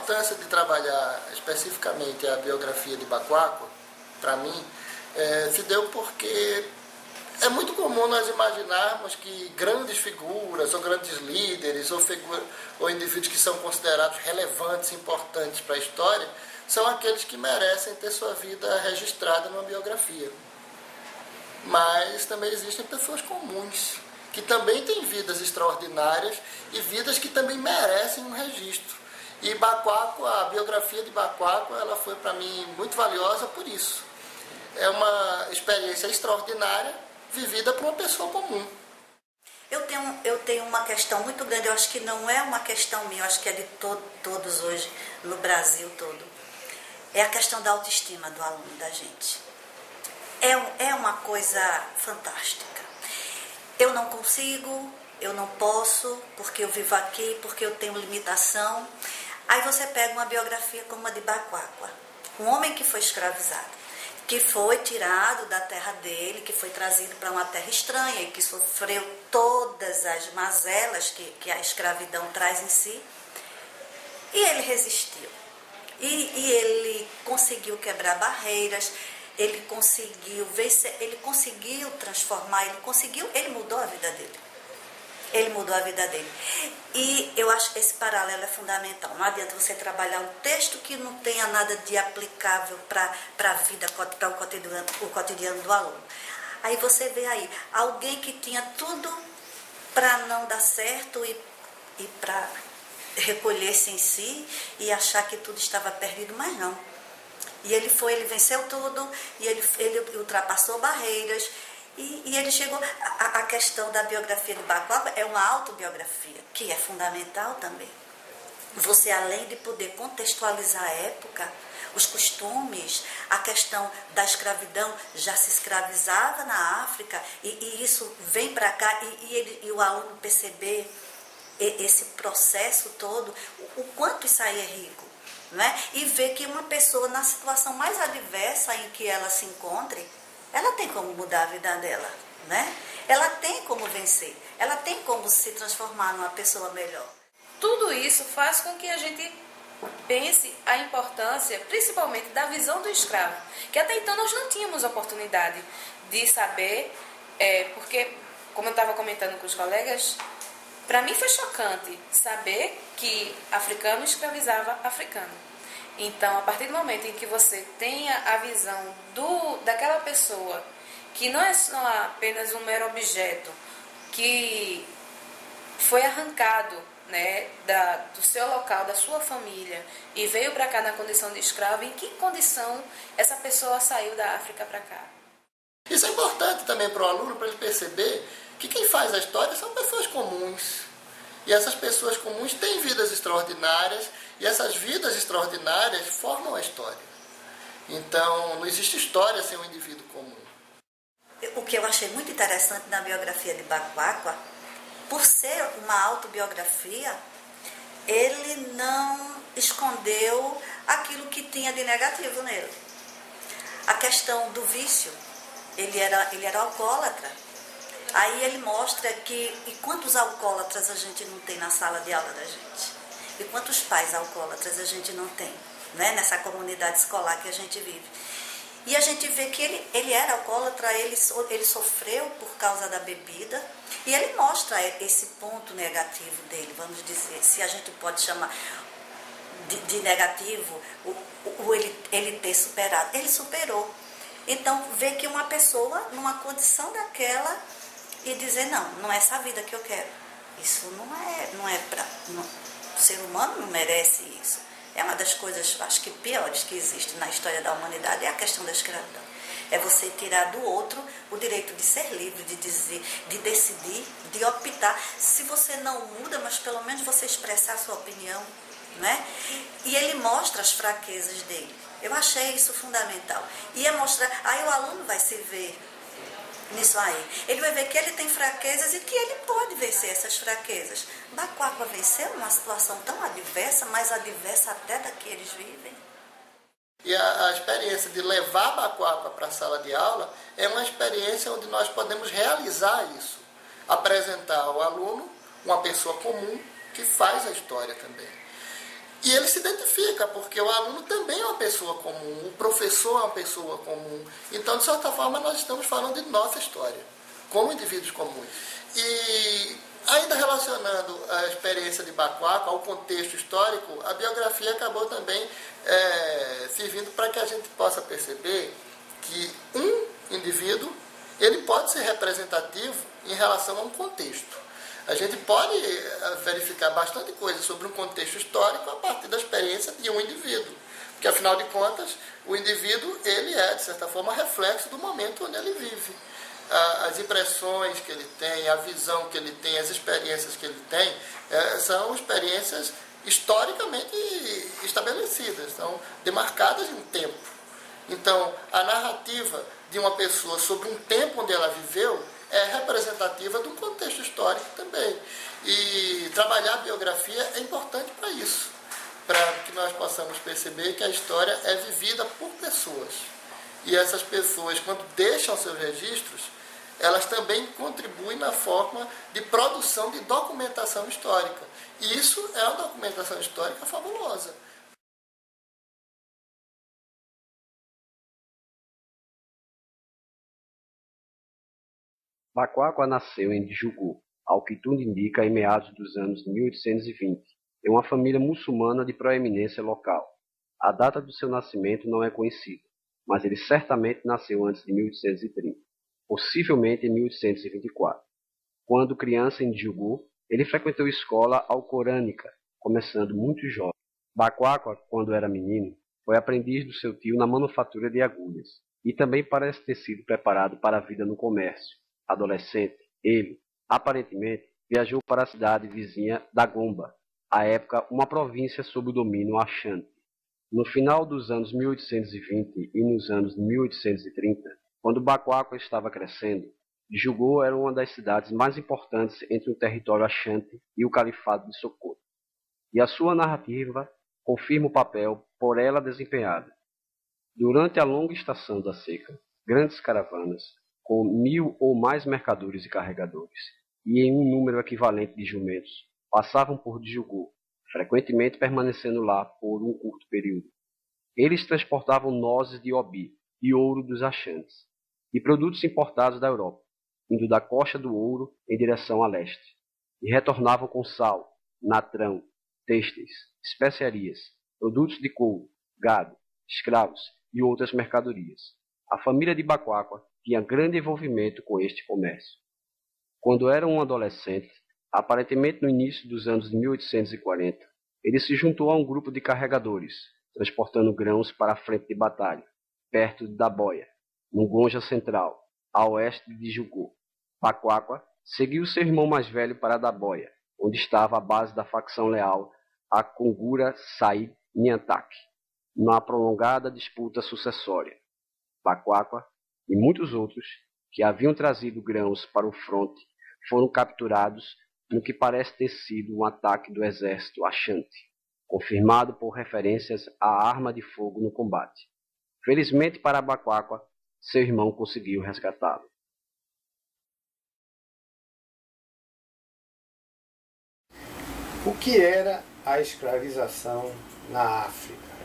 importância de trabalhar especificamente a biografia de Baquáqua, para mim, se deu porque é muito comum nós imaginarmos que grandes figuras, ou grandes líderes, ou indivíduos que são considerados relevantes, importantes para a história, são aqueles que merecem ter sua vida registrada numa biografia. Mas também existem pessoas comuns, que também têm vidas extraordinárias e vidas que também merecem um registro. E Baquáqua, a biografia de Baquáqua, ela foi para mim muito valiosa por isso. É uma experiência extraordinária vivida por uma pessoa comum. Eu tenho uma questão muito grande, eu acho que não é uma questão minha, eu acho que é de todos hoje, no Brasil todo. É a questão da autoestima do aluno, da gente. É uma coisa fantástica. Eu não consigo, eu não posso, porque eu vivo aqui, porque eu tenho limitação. Aí você pega uma biografia como a de Baquáqua, um homem que foi escravizado, que foi tirado da terra dele, que foi trazido para uma terra estranha e que sofreu todas as mazelas que a escravidão traz em si. E ele resistiu. E ele conseguiu quebrar barreiras, ele conseguiu vencer, ele conseguiu transformar, ele mudou a vida dele. Ele mudou a vida dele. E eu acho que esse paralelo é fundamental. Não adianta você trabalhar um texto que não tenha nada de aplicável para a vida, para o cotidiano do aluno. Aí você vê aí, alguém que tinha tudo para não dar certo e para recolher-se em si e achar que tudo estava perdido, mas não. E ele venceu tudo, e ele ultrapassou barreiras, e ele chegou... A questão da biografia de Baquáqua é uma autobiografia, que é fundamental também. Você, além de poder contextualizar a época, os costumes, a questão da escravidão, já se escravizava na África, e isso vem para cá, e o aluno perceber esse processo todo, o quanto isso aí é rico, não é? E ver que uma pessoa, na situação mais adversa em que ela se encontre, ela tem como mudar a vida dela, né? Ela tem como vencer, ela tem como se transformar numa pessoa melhor. Tudo isso faz com que a gente pense a importância, principalmente, da visão do escravo, que até então nós não tínhamos oportunidade de saber, porque, como eu estava comentando com os colegas, para mim foi chocante saber que africano escravizava africano. Então, a partir do momento em que você tenha a visão daquela pessoa, que não é só apenas um mero objeto, que foi arrancado, né, do seu local, da sua família, e veio para cá na condição de escravo, em que condição essa pessoa saiu da África para cá? Isso é importante também para o aluno, para ele perceber que quem faz a história são pessoas comuns. E essas pessoas comuns têm vidas extraordinárias, e essas vidas extraordinárias formam a história. Então, não existe história sem um indivíduo comum. O que eu achei muito interessante na biografia de Baquáqua, por ser uma autobiografia, ele não escondeu aquilo que tinha de negativo nele. A questão do vício, ele era alcoólatra. Aí ele mostra e quantos alcoólatras a gente não tem na sala de aula da gente? E quantos pais alcoólatras a gente não tem, né? Nessa comunidade escolar que a gente vive. E a gente vê que ele era alcoólatra, ele sofreu por causa da bebida, e ele mostra esse ponto negativo dele, vamos dizer, se a gente pode chamar de negativo, ele ter superado. Ele superou. Então, vê que uma pessoa, numa condição daquela, e dizer, não é essa vida que eu quero. Isso não é para... O ser humano não merece isso. É uma das coisas, acho que piores que existe na história da humanidade, é a questão da escravidão. É você tirar do outro o direito de ser livre, de dizer, de decidir, de optar. Se você não muda, mas pelo menos você expressar a sua opinião, né? E ele mostra as fraquezas dele. Eu achei isso fundamental. E é mostrar, aí o aluno vai se ver nisso aí. Ele vai ver que ele tem fraquezas e que ele pode vencer essas fraquezas. Baquáqua venceu numa situação tão adversa, mais adversa até da que eles vivem. E a experiência de levar Baquáqua para a sala de aula é uma experiência onde nós podemos realizar isso. Apresentar ao aluno uma pessoa comum que faz a história também. E ele se identifica, porque o aluno também é uma pessoa comum, o professor é uma pessoa comum. Então, de certa forma, nós estamos falando de nossa história, como indivíduos comuns. E ainda relacionando a experiência de Bacoaco ao contexto histórico, a biografia acabou também servindo para que a gente possa perceber que um indivíduo ele pode ser representativo em relação a um contexto. A gente pode verificar bastante coisa sobre um contexto histórico a partir da experiência de um indivíduo. Porque, afinal de contas, o indivíduo ele é, de certa forma, reflexo do momento onde ele vive. As impressões que ele tem, a visão que ele tem, as experiências que ele tem, são experiências historicamente estabelecidas, são demarcadas em um tempo. Então, a narrativa de uma pessoa sobre um tempo onde ela viveu é representativa de um contexto histórico também. E trabalhar a biografia é importante para isso, para que nós possamos perceber que a história é vivida por pessoas. E essas pessoas, quando deixam seus registros, elas também contribuem na forma de produção de documentação histórica. E isso é uma documentação histórica fabulosa. Bacoaco nasceu em Djugu, ao que tudo indica em meados dos anos 1820, em uma família muçulmana de proeminência local. A data do seu nascimento não é conhecida, mas ele certamente nasceu antes de 1830, possivelmente em 1824. Quando criança em Djugu, ele frequentou escola alcorânica, começando muito jovem. Bacoaco, quando era menino, foi aprendiz do seu tio na manufatura de agulhas, e também parece ter sido preparado para a vida no comércio. Adolescente, ele, aparentemente, viajou para a cidade vizinha da Gomba, à época uma província sob o domínio Ashanti. No final dos anos 1820 e nos anos 1830, quando Bacoaco estava crescendo, Djugu era uma das cidades mais importantes entre o território Ashanti e o Califado de Sokoto, e a sua narrativa confirma o papel por ela desempenhado. Durante a longa estação da seca, grandes caravanas, com 1000 ou mais mercadores e carregadores, e em um número equivalente de jumentos, passavam por Djugu, frequentemente permanecendo lá por um curto período. Eles transportavam nozes de obi e ouro dos Ashantes, e produtos importados da Europa, indo da Costa do Ouro em direção a leste, e retornavam com sal, natrão, têxteis, especiarias, produtos de couro, gado, escravos e outras mercadorias. A família de Bacoaco tinha grande envolvimento com este comércio. Quando era um adolescente, aparentemente no início dos anos de 1840, ele se juntou a um grupo de carregadores, transportando grãos para a frente de batalha, perto de Daboia, no Gonja Central, a oeste de Djugu. Bacoaco seguiu seu irmão mais velho para Daboia, onde estava a base da facção leal a Kongura Said Nyantak, na prolongada disputa sucessória. Bacoaco e muitos outros que haviam trazido grãos para o fronte foram capturados no que parece ter sido um ataque do exército Ashanti, confirmado por referências à arma de fogo no combate. Felizmente para Bacoaco, seu irmão conseguiu resgatá-lo. O que era a escravização na África?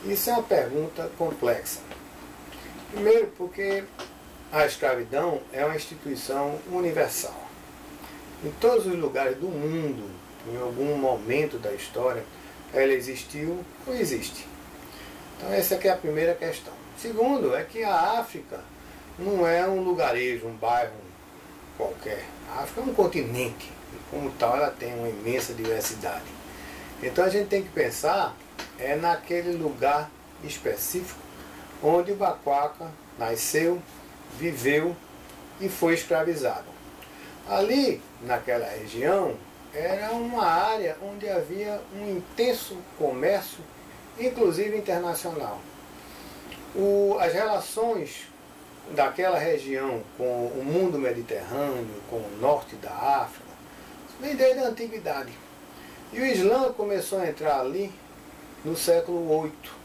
Isso é uma pergunta complexa. Primeiro, porque a escravidão é uma instituição universal. Em todos os lugares do mundo, em algum momento da história, ela existiu ou existe. Então essa aqui é a primeira questão. Segundo, é que a África não é um lugarejo, um bairro qualquer. A África é um continente, e como tal ela tem uma imensa diversidade. Então a gente tem que pensar naquele lugar específico onde o Bacoaco nasceu, viveu e foi escravizado. Ali, naquela região, era uma área onde havia um intenso comércio, inclusive internacional. As relações daquela região com o mundo mediterrâneo, com o norte da África, vem desde a antiguidade. E o Islã começou a entrar ali no século VIII.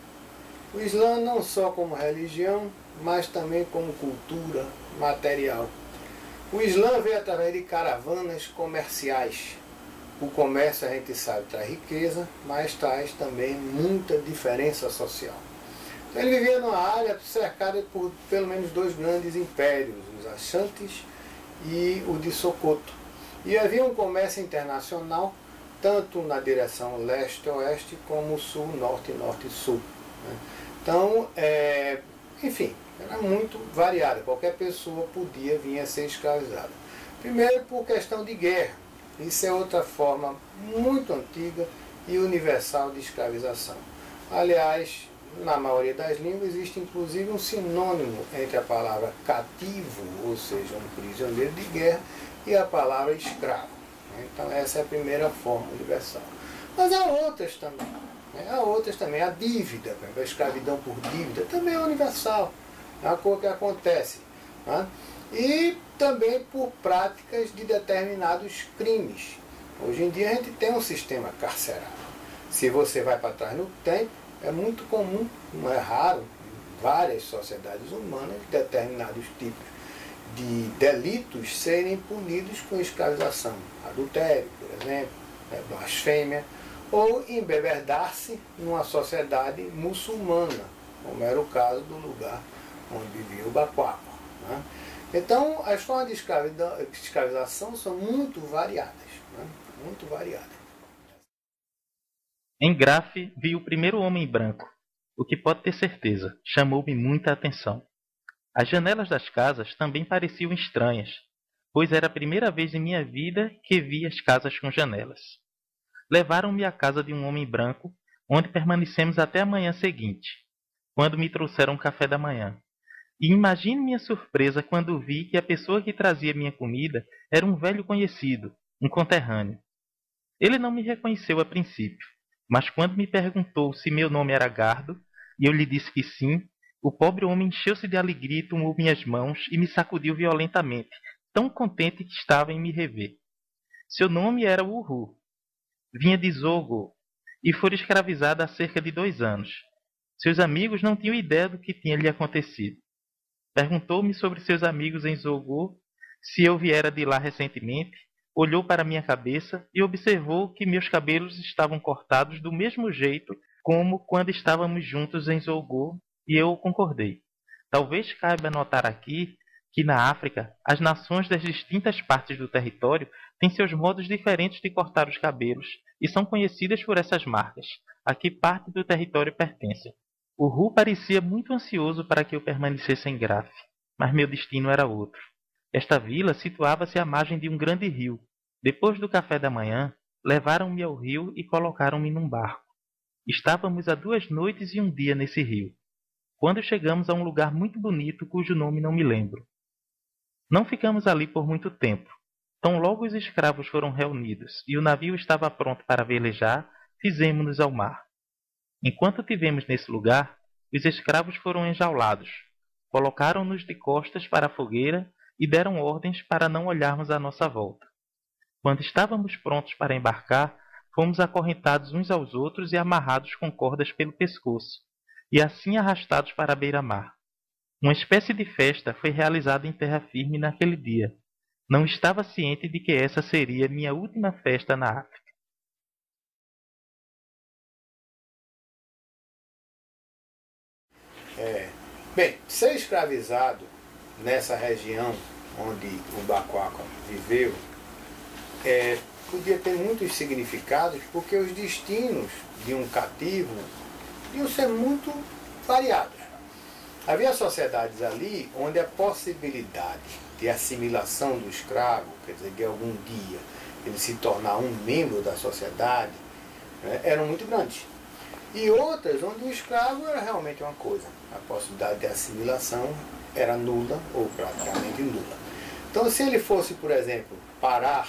O Islã não só como religião, mas também como cultura material. O Islã veio através de caravanas comerciais, O comércio, a gente sabe, traz riqueza, mas traz também muita diferença social. Então, ele vivia numa área cercada por pelo menos 2 grandes impérios, os Ashantis e o de Sokoto. E havia um comércio internacional, tanto na direção leste-oeste, como sul-norte, norte-sul. Né? Então, enfim, era muito variada. Qualquer pessoa podia vir a ser escravizada. Primeiro, por questão de guerra. Isso é outra forma muito antiga e universal de escravização. Aliás, na maioria das línguas existe inclusive um sinônimo entre a palavra cativo, ou seja, um prisioneiro de guerra, e a palavra escravo. Então essa é a primeira forma universal. Mas há outras também. Há outras também. A dívida, por exemplo, a escravidão por dívida, também é universal. É uma coisa que acontece. Né? E também por práticas de determinados crimes. Hoje em dia a gente tem um sistema carcerário. Se você vai para trás no tempo, é muito comum, não é raro, em várias sociedades humanas, determinados tipos de delitos serem punidos com escravização. Adultério, por exemplo, blasfêmia, ou embebedar-se numa sociedade muçulmana, como era o caso do lugar onde vivia o Bakwaku. Né? Então, as formas de escravização são muito variadas. Né? Muito variadas. Em Graff vi o primeiro homem branco, o que pode ter certeza, chamou-me muita atenção. As janelas das casas também pareciam estranhas, pois era a primeira vez em minha vida que vi as casas com janelas. Levaram-me à casa de um homem branco, onde permanecemos até a manhã seguinte, quando me trouxeram café da manhã. E imagine minha surpresa quando vi que a pessoa que trazia minha comida era um velho conhecido, um conterrâneo. Ele não me reconheceu a princípio, mas quando me perguntou se meu nome era Gardo, e eu lhe disse que sim, o pobre homem encheu-se de alegria e tomou minhas mãos e me sacudiu violentamente, tão contente que estava em me rever. Seu nome era Uhu. Vinha de Zogo e fora escravizada há cerca de 2 anos. Seus amigos não tinham ideia do que tinha lhe acontecido. Perguntou-me sobre seus amigos em Zogo, se eu viera de lá recentemente, olhou para minha cabeça e observou que meus cabelos estavam cortados do mesmo jeito como quando estávamos juntos em Zogo, e eu concordei. Talvez caiba notar aqui que na África, as nações das distintas partes do território têm seus modos diferentes de cortar os cabelos e são conhecidas por essas marcas, a que parte do território pertencem. O Ru parecia muito ansioso para que eu permanecesse em Graff, mas meu destino era outro. Esta vila situava-se à margem de um grande rio. Depois do café da manhã, levaram-me ao rio e colocaram-me num barco. Estávamos há 2 noites e 1 dia nesse rio, quando chegamos a um lugar muito bonito cujo nome não me lembro. Não ficamos ali por muito tempo. Tão logo os escravos foram reunidos e o navio estava pronto para velejar, fizemo-nos ao mar. Enquanto tivemos nesse lugar, os escravos foram enjaulados, colocaram-nos de costas para a fogueira e deram ordens para não olharmos à nossa volta. Quando estávamos prontos para embarcar, fomos acorrentados uns aos outros e amarrados com cordas pelo pescoço, e assim arrastados para a beira-mar. Uma espécie de festa foi realizada em terra firme naquele dia. Não estava ciente de que essa seria minha última festa na África. Bem, ser escravizado nessa região onde o Bakwaku viveu podia ter muitos significados, porque os destinos de um cativo iam ser muito variados. Havia sociedades ali onde a possibilidade de assimilação do escravo, quer dizer, de algum dia ele se tornar um membro da sociedade, eram muito grandes. E outras onde o escravo era realmente uma coisa. A possibilidade de assimilação era nula ou praticamente nula. Então, se ele fosse, por exemplo, parar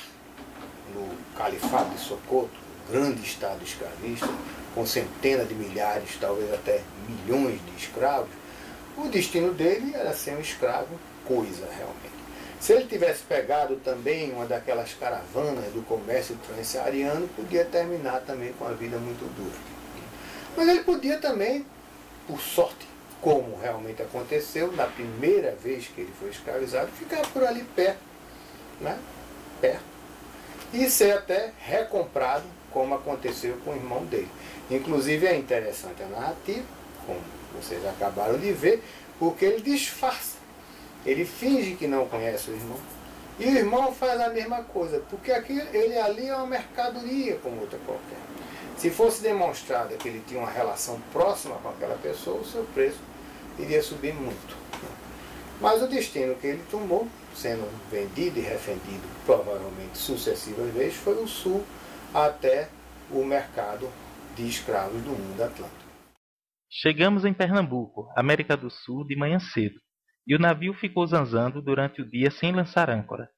no Califado de Sokoto, grande estado escravista, com centenas de milhares, talvez até milhões de escravos, o destino dele era ser um escravo coisa, realmente. Se ele tivesse pegado também uma daquelas caravanas do comércio transsaariano, podia terminar também com a vida muito dura. Mas ele podia também, por sorte, como realmente aconteceu, na primeira vez que ele foi escravizado, ficar por ali perto, né? Perto. e ser até recomprado, como aconteceu com o irmão dele. Inclusive é interessante a narrativa, como vocês acabaram de ver, porque ele disfarça. Ele finge que não conhece o irmão. E o irmão faz a mesma coisa, porque ele ali é uma mercadoria como outra qualquer. Se fosse demonstrado que ele tinha uma relação próxima com aquela pessoa, o seu preço iria subir muito. Mas o destino que ele tomou, sendo vendido e refendido provavelmente sucessivas vezes, foi o sul até o mercado de escravos do mundo atlântico. Chegamos em Pernambuco, América do Sul, de manhã cedo, e o navio ficou zanzando durante o dia sem lançar âncora.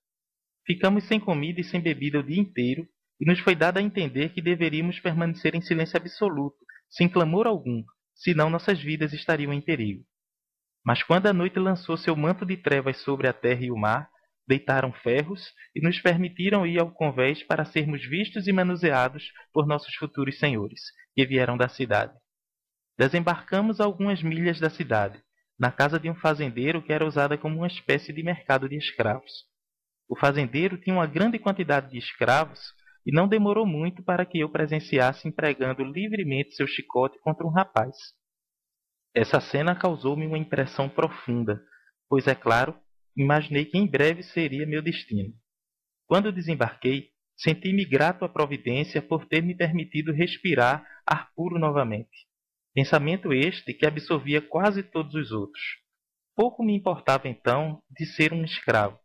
Ficamos sem comida e sem bebida o dia inteiro, e nos foi dado a entender que deveríamos permanecer em silêncio absoluto, sem clamor algum, senão nossas vidas estariam em perigo. Mas quando a noite lançou seu manto de trevas sobre a terra e o mar, deitaram ferros e nos permitiram ir ao convés para sermos vistos e manuseados por nossos futuros senhores, que vieram da cidade. Desembarcamos a algumas milhas da cidade, na casa de um fazendeiro que era usada como uma espécie de mercado de escravos. O fazendeiro tinha uma grande quantidade de escravos e não demorou muito para que eu presenciasse empregando livremente seu chicote contra um rapaz. Essa cena causou-me uma impressão profunda, pois, é claro, imaginei que em breve seria meu destino. Quando desembarquei, senti-me grato à providência por ter me permitido respirar ar puro novamente. Pensamento este que absorvia quase todos os outros. Pouco me importava então de ser um escravo.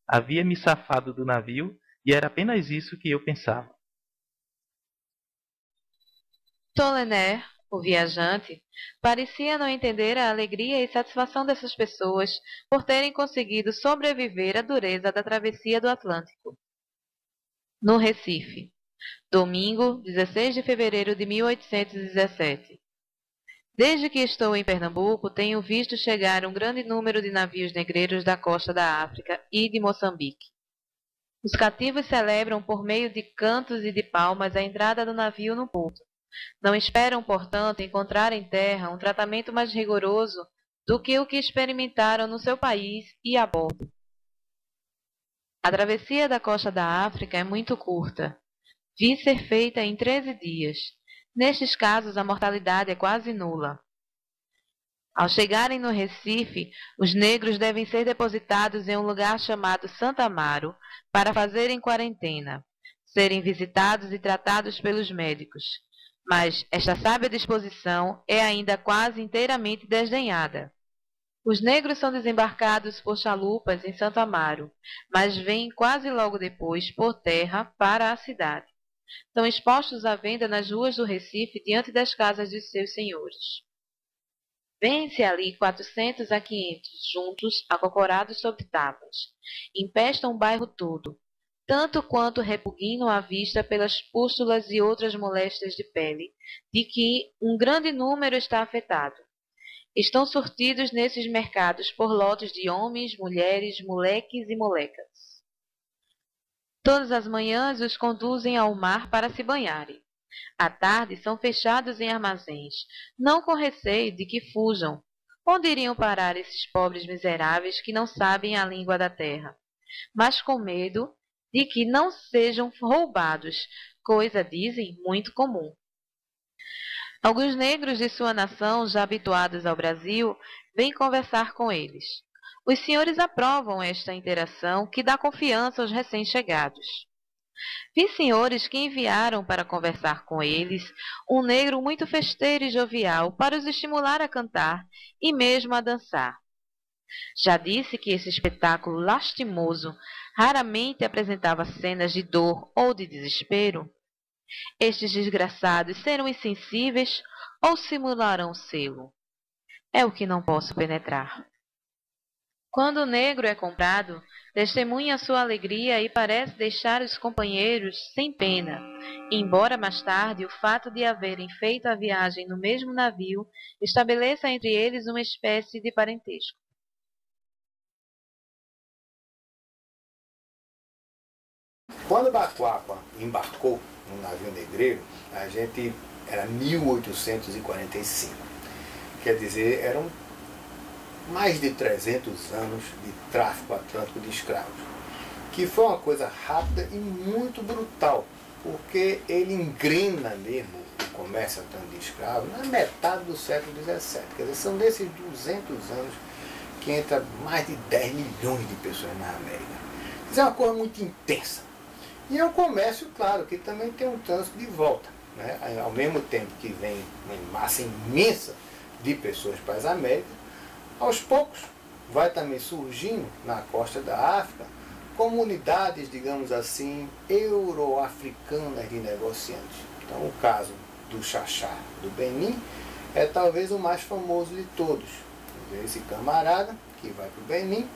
Havia me safado do navio e era apenas isso que eu pensava. Tollenaire, o viajante, parecia não entender a alegria e satisfação dessas pessoas por terem conseguido sobreviver à dureza da travessia do Atlântico. No Recife, domingo, 16 de fevereiro de 1817. Desde que estou em Pernambuco, tenho visto chegar um grande número de navios negreiros da costa da África e de Moçambique. Os cativos celebram por meio de cantos e de palmas a entrada do navio no porto. Não esperam, portanto, encontrar em terra um tratamento mais rigoroso do que o que experimentaram no seu país e a bordo. A travessia da costa da África é muito curta. Vi ser feita em 13 dias. Nestes casos, a mortalidade é quase nula. Ao chegarem no Recife, os negros devem ser depositados em um lugar chamado Santa Amaro para fazerem quarentena, serem visitados e tratados pelos médicos. Mas esta sábia disposição é ainda quase inteiramente desdenhada. Os negros são desembarcados por chalupas em Santa Amaro, mas vêm quase logo depois por terra para a cidade. São expostos à venda nas ruas do Recife diante das casas de seus senhores. Vêem-se ali 400 a 500 juntos, acocorados sobre tábuas. Empestam o bairro todo, tanto quanto repugnam à vista pelas pústulas e outras moléstias de pele, de que um grande número está afetado. Estão sortidos nesses mercados por lotes de homens, mulheres, moleques e molecas. Todas as manhãs os conduzem ao mar para se banharem. À tarde são fechados em armazéns, não com receio de que fujam. Onde iriam parar esses pobres miseráveis que não sabem a língua da terra? Mas com medo de que não sejam roubados, coisa, dizem, muito comum. Alguns negros de sua nação, já habituados ao Brasil, vêm conversar com eles. Os senhores aprovam esta interação que dá confiança aos recém-chegados. Vi senhores que enviaram para conversar com eles um negro muito festeiro e jovial para os estimular a cantar e mesmo a dançar. Já disse que esse espetáculo lastimoso raramente apresentava cenas de dor ou de desespero. Estes desgraçados serão insensíveis ou simularão sê-lo? É o que não posso penetrar. Quando o negro é comprado, testemunha sua alegria e parece deixar os companheiros sem pena, embora mais tarde o fato de haverem feito a viagem no mesmo navio estabeleça entre eles uma espécie de parentesco. Quando Baquapa embarcou no navio negreiro, era 1845. Quer dizer, eram mais de 300 anos de tráfico atlântico de escravos. que foi uma coisa rápida e muito brutal, porque ele engrena mesmo o comércio de escravos na metade do século XVII. Quer dizer, são desses 200 anos que entra mais de 10 milhões de pessoas na América. Isso é uma coisa muito intensa. E é um comércio, claro, que também tem um trânsito de volta. Né? Ao mesmo tempo que vem uma massa imensa de pessoas para as Américas, aos poucos vai também surgindo na costa da África comunidades, digamos assim, euro-africanas de negociantes. Então o caso do Xaxá do Benin é talvez o mais famoso de todos. Esse camarada que vai para o Benin